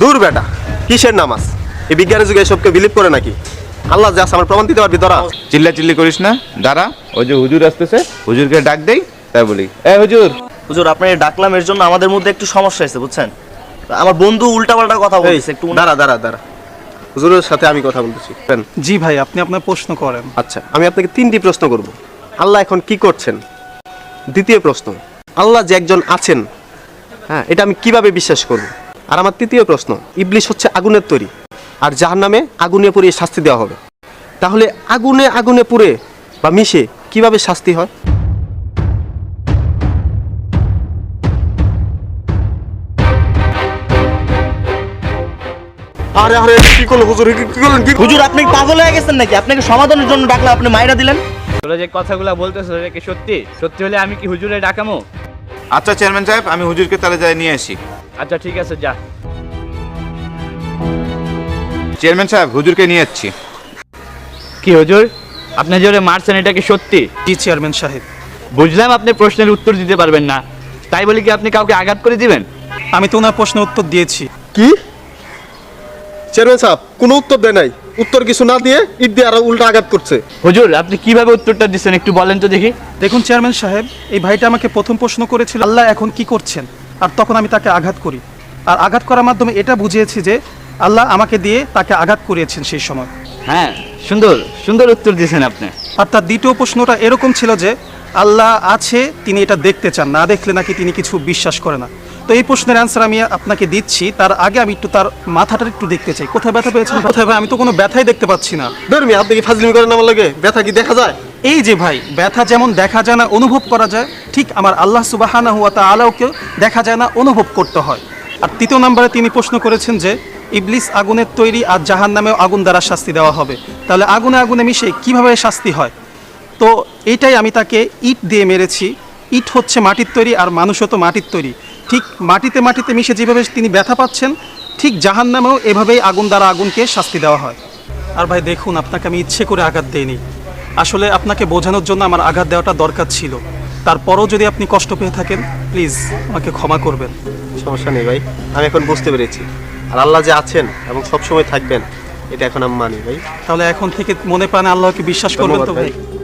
দূর বেটা, কিসের নামাজ? এই বিজ্ঞানের যুগে এসবকে বিলিভ করে নাকি? আল্লাহ যে আছে আমার প্রমাণ দিতে পারবি তোরা? চিল্লি করিস না, দাঁড়া। ওই যে হুজুর আসতেছে, হুজুরকে ডাক দেই, তাই বলি এ হুজুর। হুজুর আপনার ডাকলাম এর জন্য আমাদের মধ্যে একটু সমস্যা হয়েছে বুঝছেন। আমার বন্ধু উল্টাপাল্টা কথা বলছে একটু। দাঁড়া, হুজুরের সাথে আমি কথা বলতেছি। জি ভাই, আপনি আপনার প্রশ্ন করেন। আচ্ছা, আমি আপনাকে 3টি প্রশ্ন করব। আল্লাহ এখন কি করছেন? দ্বিতীয় প্রশ্ন, আল্লাহ যে একজন আছেন, হ্যাঁ, এটা আমি কিভাবে বিশ্বাস করব? আর আমার তৃতীয় প্রশ্ন, ইবলিস হচ্ছে আগুনের তৈরি, আর জাহান্নামে আগুনে পুড়িয়ে শাস্তি দেওয়া হবে। তাহলে আগুনে পুড়ে বা মিশে কিভাবে শাস্তি হয়? আরে কি করলো হুজুর? কি করলেন? হুজুর আপনি কি পাগল হয়ে গেছেন নাকি? আপনাকে সমাধানের জন্য ডাকলাম, আপনি মাইরা দিলেন। তোরা যে কথাগুলো বলতেছ এটা কি সত্যি? সত্যি হলে আমি কি হুজুরে ডাকামো? আচ্ছা চেয়ারম্যান সাহেব, আমি হুজুরকে তাহলে যাই নিয়ে আসি। আচ্ছা ঠিক আছে, যা। চেয়ারম্যান সাহেব, হুজুরকে নিয়ে যাচ্ছি। কি হুজুর, আপনি যে ওরে মারছেন এটা কি সত্যি? জি চেয়ারম্যান সাহেব। বুঝলাম আপনি প্রশ্নের উত্তর দিতে পারবেন না, তাই বলি কি আপনি কাউকে আঘাত করে দিবেন? আমি তো ওনার প্রশ্নের উত্তর দিয়েছি। কি? চেয়ারম্যান সাহেব কোনো উত্তর দেয় নাই, উত্তর কিছু না দিয়ে ইট দিয়ে আরো উল্টা আঘাত করছে। হুজুর আপনি কিভাবে উত্তরটা দিচ্ছেন একটু বলেন তো দেখি। দেখুন চেয়ারম্যান সাহেব, এই ভাইটা আমাকে প্রথম প্রশ্ন করেছিল আল্লাহ এখন কি করছেন, আর তখন আমি তাকে আঘাত করি। আর আঘাত করার মাধ্যমে এটা বুঝিয়েছি যে আল্লাহ আমাকে দিয়ে তাকে আঘাত করিয়েছেন সেই সময়। হ্যাঁ, সুন্দর সুন্দর উত্তর দিয়েছেন আপনি। আর তার দ্বিতীয় প্রশ্নটা এরকম ছিল যে আল্লাহ আছে, তিনি এটা দেখতে চান, না দেখলে নাকি তিনি কিছু বিশ্বাস করে না। তো এই প্রশ্নের অ্যান্সার আমি আপনাকে দিচ্ছি, তার আগে আমি একটু তার মাথাটা একটু দেখতে চাই। কোথায় ব্যথা পেয়েছেন? কোথায় ভাই? আমি তো কোনো ব্যথাই দেখতে পাচ্ছি না। ধর্মী, আপনি কি ফাজলিমি করেন আমার লাগে? ব্যথা কি দেখা যায়? এই যে ভাই, ব্যথা যেমন দেখা যায় না, অনুভব করা যায়, ঠিক আমার আল্লাহ সুবহানাহু ওয়া তাআলাকেও দেখা যায় না, অনুভব করতে হয়। আর তৃতীয় নম্বরে তিনি প্রশ্ন করেছেন যে ইবলিস আগুনের তৈরি, আর জাহান্নামেও আগুন দ্বারা শাস্তি দেওয়া হবে। তাহলে আগুনে মিশে কিভাবে শাস্তি হয়? তো এইটাই আমি তাকে ইট দিয়ে মেরেছি। ইট হচ্ছে মাটির তৈরি, আর মানুষও তো মাটির তৈরি। ঠিক মাটিতে মিশে যেভাবে তিনি ব্যথা পাচ্ছেন, ঠিক জাহান্নামেও এভাবেই আগুন দ্বারা আগুনকে শাস্তি দেওয়া হয়। আর ভাই দেখুন, আপনাকে আমি ইচ্ছে করে আঘাত দেইনি, আসলে আপনাকে বোঝানোর জন্য আমার আঘাত দেওয়াটা দরকার ছিল। তারপরও যদি আপনি কষ্ট পেয়ে থাকেন, প্লিজ আমাকে ক্ষমা করবেন। সমস্যা নেই ভাই, আমি এখন বুঝতে পেরেছি। আর আল্লাহ যে আছেন এবং সবসময় থাকবেন, এটা এখন আমি মানি ভাই। তাহলে এখন থেকে মনে প্রাণে আল্লাহকে বিশ্বাস করবেন তো ধন্যবাদ ভাই? ভাই।